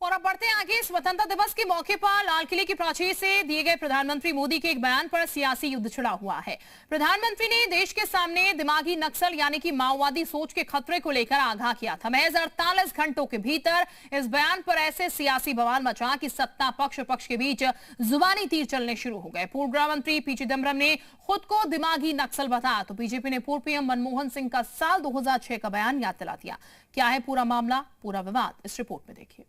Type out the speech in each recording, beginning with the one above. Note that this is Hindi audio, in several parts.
और अब बढ़ते हैं आगे। स्वतंत्रता दिवस के मौके पर लाल किले की प्राचीर से दिए गए प्रधानमंत्री मोदी के एक बयान पर सियासी युद्ध छिड़ा हुआ है। प्रधानमंत्री ने देश के सामने दिमागी नक्सल यानी कि माओवादी सोच के खतरे को लेकर आगाह किया था। महज 48 घंटों के भीतर इस बयान पर ऐसे सियासी बवाल मचा कि सत्ता पक्ष विपक्ष के बीच जुबानी तीर चलने शुरू हो गए। पूर्व गृह मंत्री पी चिदम्बरम ने खुद को दिमागी नक्सल बताया तो बीजेपी ने पूर्व पीएम मनमोहन सिंह का साल 2006 का बयान याद दिला दिया। क्या है पूरा मामला, पूरा विवाद, इस रिपोर्ट में देखिए।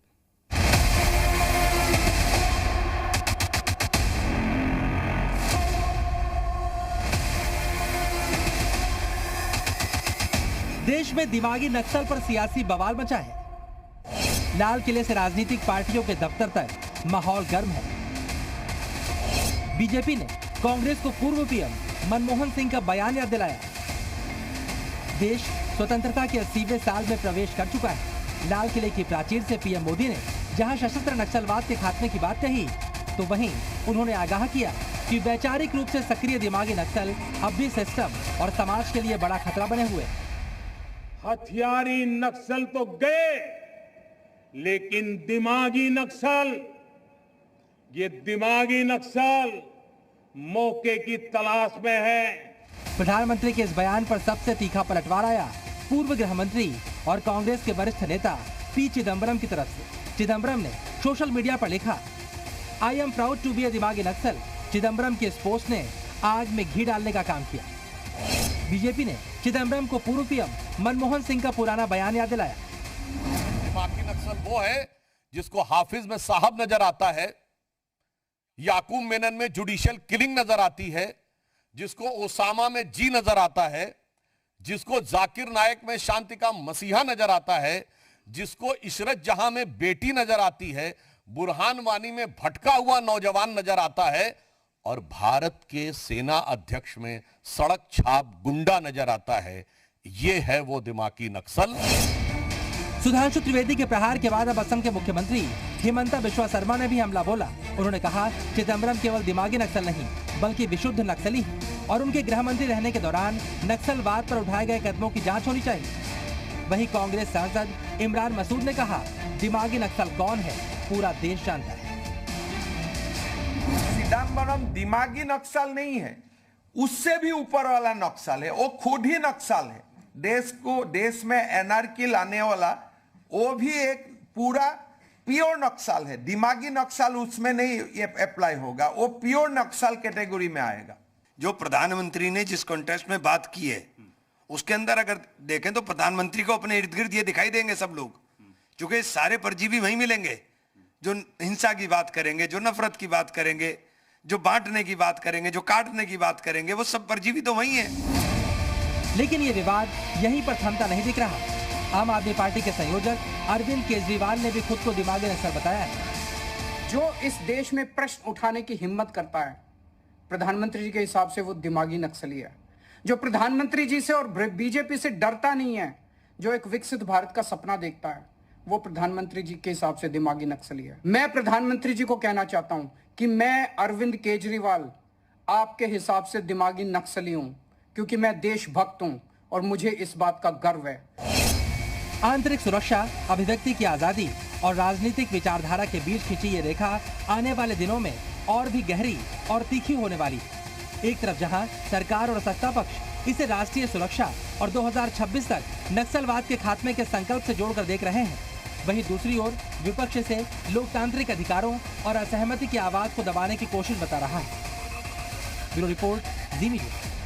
देश में दिमागी नक्सल पर सियासी बवाल मचा है। लाल किले से राजनीतिक पार्टियों के दफ्तर तक माहौल गर्म है। बीजेपी ने कांग्रेस को पूर्व पीएम मनमोहन सिंह का बयान याद दिलाया। देश स्वतंत्रता के 80वें साल में प्रवेश कर चुका है। लाल किले की प्राचीर से पीएम मोदी ने जहां सशस्त्र नक्सलवाद के खात्मे की बात कही, तो वहीं उन्होंने आगाह किया कि वैचारिक रूप से सक्रिय दिमागी नक्सल अब भी सिस्टम और समाज के लिए बड़ा खतरा बने हुए। हथियारी नक्सल तो गए, लेकिन दिमागी नक्सल, ये दिमागी नक्सल मौके की तलाश में है। प्रधानमंत्री के इस बयान पर सबसे तीखा पलटवार आया पूर्व गृह मंत्री और कांग्रेस के वरिष्ठ नेता पी चिदम्बरम की तरफ से। चिदम्बरम ने सोशल मीडिया पर लिखा, I am proud to be a दिमागी नक्सल। चिदम्बरम की इस पोस्ट ने आग में घी डालने का काम किया। बीजेपी ने चिदम्बरम को पूर्व पीएम मनमोहन सिंह का पुराना बयान याद दिलाया। दिमागी नक्सल वो है जिसको हाफिज में साहब नजर आता है, याकूब मेनन में जुडिशियल किलिंग नजर आती है, जिसको ओसामा में जी नजर आता है, जिसको जाकिर नायक में शांति का मसीहा नजर आता है, जिसको इशरत जहां में बेटी नजर आती है, बुरहान वानी में भटका हुआ नौजवान नजर आता है और भारत के सेना अध्यक्ष में सड़क छाप गुंडा नजर आता है। यह है वो दिमागी नक्सल। सुधांशु त्रिवेदी के प्रहार के बाद अब असम के मुख्यमंत्री हिमंता बिश्वा शर्मा ने भी हमला बोला। उन्होंने कहा चिदम्बरम केवल दिमागी नक्सल नहीं बल्कि विशुद्ध नक्सली हैं और उनके गृह मंत्री रहने के दौरान नक्सलवाद पर उठाए गए कदमों की जांच होनी चाहिए। वहीं कांग्रेस सांसद इमरान मसूद ने कहा, दिमागी नक्सल कौन है पूरा देश जानता है। चिदम्बरम दिमागी नक्सल नहीं है, उससे भी ऊपर वाला नक्सल है। वो खुद ही नक्सल है। देश में एनआरकी लाने वाला वो भी एक पूरा प्योर नक्सल है। दिमागी नक्सल उसमें नहीं अप्लाई होगा, वो प्योर नक्सल कैटेगरी में आएगा। जो प्रधानमंत्री ने जिस कॉन्टेक्स्ट में बात की है उसके अंदर अगर देखें तो प्रधानमंत्री को अपने इर्द गिर्द ये दिखाई देंगे सब लोग, क्योंकि सारे परजीवी वहीं मिलेंगे जो हिंसा की बात करेंगे, जो नफरत की बात करेंगे, जो बांटने की बात करेंगे, जो काटने की बात करेंगे, वो सब परजीवी तो वही हैं। लेकिन ये विवाद यहीं पर थमता नहीं दिख रहा। आम आदमी पार्टी के संयोजक अरविंद केजरीवाल ने भी खुद को दिमागी नक्सल बताया है। जो इस देश में प्रश्न उठाने की हिम्मत करता है, प्रधानमंत्री जी के हिसाब से वो दिमागी नक्सली है। जो प्रधानमंत्री जी से और बीजेपी से डरता नहीं है, जो एक विकसित भारत का सपना देखता है, वो प्रधानमंत्री जी के हिसाब से दिमागी नक्सली है। मैं प्रधानमंत्री जी को कहना चाहता हूं कि मैं अरविंद केजरीवाल आपके हिसाब से दिमागी नक्सली हूं, क्योंकि मैं देशभक्त हूं और मुझे इस बात का गर्व है। आंतरिक सुरक्षा, अभिव्यक्ति की आजादी और राजनीतिक विचारधारा के बीच खिंची ये रेखा आने वाले दिनों में और भी गहरी और तीखी होने वाली है। एक तरफ जहां सरकार और सत्ता पक्ष इसे राष्ट्रीय सुरक्षा और 2026 तक नक्सलवाद के खात्मे के संकल्प से जोड़कर देख रहे हैं, वहीं दूसरी ओर विपक्ष से लोकतांत्रिक अधिकारों और असहमति की आवाज को दबाने की कोशिश बता रहा है। ब्यूरो रिपोर्ट, जी मीडिया।